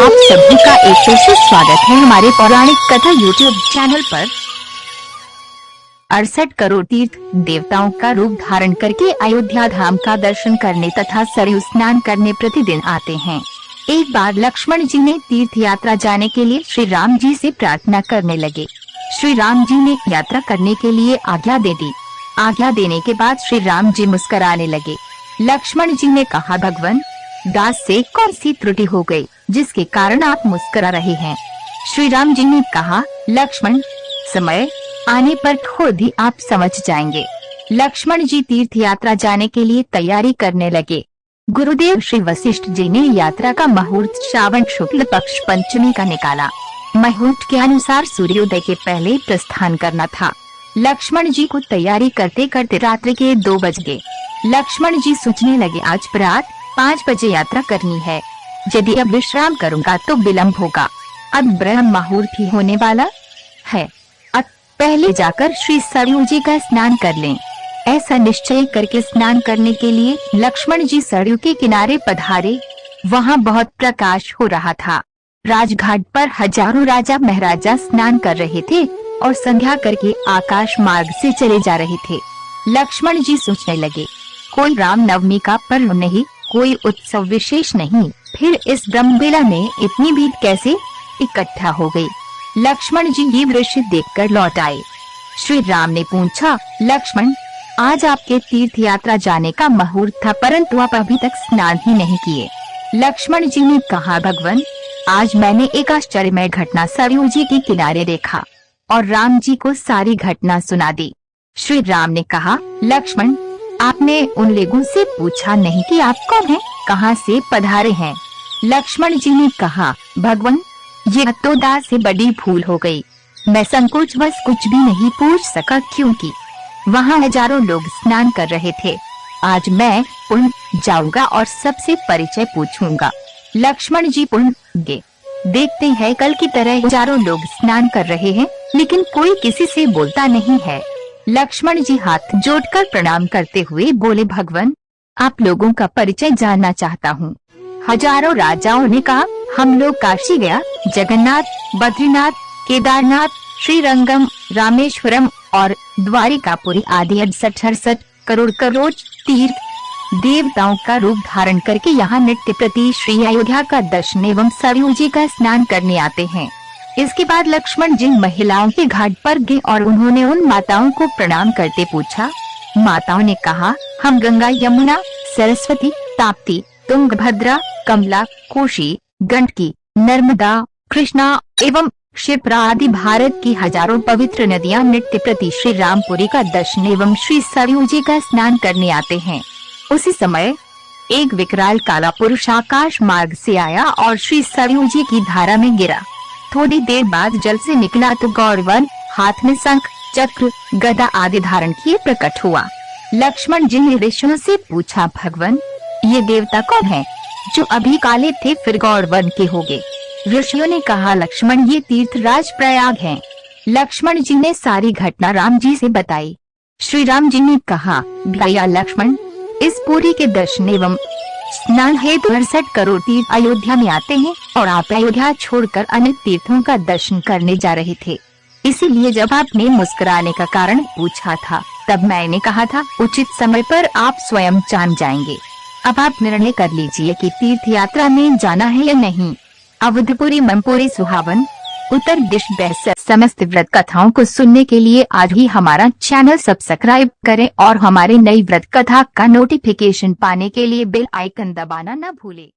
आप सभी का एक फिर से स्वागत है हमारे पौराणिक कथा यूट्यूब चैनल पर। 68 करोड़ तीर्थ देवताओं का रूप धारण करके अयोध्या धाम का दर्शन करने तथा सरयू स्नान करने प्रतिदिन आते हैं। एक बार लक्ष्मण जी ने तीर्थ यात्रा जाने के लिए श्री राम जी से प्रार्थना करने लगे। श्री राम जी ने यात्रा करने के लिए आज्ञा दे दी। आज्ञा देने के बाद श्री राम जी मुस्कुराने लगे। लक्ष्मण जी ने कहा, भगवान, दास से कौन सी त्रुटि हो गई जिसके कारण आप मुस्कुरा रहे हैं? श्री राम जी ने कहा, लक्ष्मण, समय आने पर खुद ही आप समझ जाएंगे। लक्ष्मण जी तीर्थ यात्रा जाने के लिए तैयारी करने लगे। गुरुदेव श्री वशिष्ठ जी ने यात्रा का मुहूर्त श्रावण शुक्ल पक्ष पंचमी का निकाला। मुहूर्त के अनुसार सूर्योदय के पहले प्रस्थान करना था। लक्ष्मण जी को तैयारी करते करते रात्रि के 2 बज गए। लक्ष्मण जी सोचने लगे, आज रात 5 बजे यात्रा करनी है। यदि अब विश्राम करूंगा तो विलम्ब होगा। अब ब्रह्म मुहूर्त ही होने वाला है। अब पहले जाकर श्री सरयू जी का स्नान कर लें। ऐसा निश्चय करके स्नान करने के लिए लक्ष्मण जी सरयू के किनारे पधारे। वहाँ बहुत प्रकाश हो रहा था। राजघाट पर हजारों राजा महाराजा स्नान कर रहे थे और संध्या करके आकाश मार्ग से चले जा रहे थे। लक्ष्मण जी सोचने लगे, कोई राम नवमी का पर्व नहीं, कोई उत्सव विशेष नहीं, फिर इस ब्रह्मबेला में इतनी भीड़ कैसे इकट्ठा हो गई? लक्ष्मण जी ये दृश्य देखकर लौट आए। श्री राम ने पूछा, लक्ष्मण, आज आपके तीर्थ यात्रा जाने का मुहूर्त था, परंतु आप अभी तक स्नान ही नहीं किए। लक्ष्मण जी ने कहा, भगवान, आज मैंने एक आश्चर्यमय घटना सरयू जी के किनारे देखा और राम जी को सारी घटना सुना दी। श्री राम ने कहा, लक्ष्मण, आपने उन लोगों से पूछा नहीं कि आप कौन हैं, कहां से पधारे हैं? लक्ष्मण जी ने कहा, भगवान, ये तो दास से बड़ी भूल हो गई। मैं संकोच बस कुछ भी नहीं पूछ सका, क्योंकि वहाँ हजारों लोग स्नान कर रहे थे। आज मैं पुनः जाऊंगा और सबसे परिचय पूछूंगा। लक्ष्मण जी पुनः गए। देखते हैं कल की तरह हजारों लोग स्नान कर रहे हैं, लेकिन कोई किसी से बोलता नहीं है। लक्ष्मण जी हाथ जोड़कर प्रणाम करते हुए बोले, भगवान, आप लोगों का परिचय जानना चाहता हूँ। हजारों राजाओं ने कहा, हम लोग काशी गया, जगन्नाथ, बद्रीनाथ, केदारनाथ, श्रीरंगम, रामेश्वरम और द्वारिकापुरी आदि 68 करोड़ तीर्थ देवताओं का रूप धारण करके यहाँ नित्य प्रति श्री अयोध्या का दर्शन एवं सरयू जी का स्नान करने आते हैं। इसके बाद लक्ष्मण जी महिलाओं के घाट पर गए और उन्होंने उन माताओं को प्रणाम करते पूछा। माताओं ने कहा, हम गंगा, यमुना, सरस्वती, ताप्ती, तुंगभद्रा, कमला, कोशी, गंडकी, नर्मदा, कृष्णा एवं क्षिप्रा आदि भारत की हजारों पवित्र नदियां नित्य प्रति श्री रामपुरी का दर्शन एवं श्री सरयू जी का स्नान करने आते हैं। उसी समय एक विकराल काला पुरुष आकाश मार्ग से आया और श्री सरयू जी की धारा में गिरा। थोड़ी देर बाद जल से निकला तो गौरवन हाथ में शंख, चक्र, गदा आदि धारण किए प्रकट हुआ। लक्ष्मण जी ने ऋषियों से पूछा, भगवान, ये देवता कौन है जो अभी काले थे फिर गौरवन के हो गए? ऋषियों ने कहा, लक्ष्मण, ये तीर्थराज प्रयाग हैं। लक्ष्मण जी ने सारी घटना राम जी से बताई। श्री राम जी ने कहा, भैया लक्ष्मण, इस पुरी के दर्शन एवं स्नान हेतु 68 करोड़ तीर्थ अयोध्या में आते हैं और आप अयोध्या छोड़कर अन्य तीर्थों का दर्शन करने जा रहे थे। इसीलिए जब आपने मुस्कुराने का कारण पूछा था, तब मैंने कहा था उचित समय पर आप स्वयं जान जाएंगे। अब आप निर्णय कर लीजिए कि तीर्थ यात्रा में जाना है या नहीं। अवधपुरी मनपुरी सुहावन, उत्तर दिश बेहतर। समस्त व्रत कथाओं को सुनने के लिए आज ही हमारा चैनल सब्सक्राइब करें और हमारे नई व्रत कथा का नोटिफिकेशन पाने के लिए बेल आइकन दबाना न भूलें।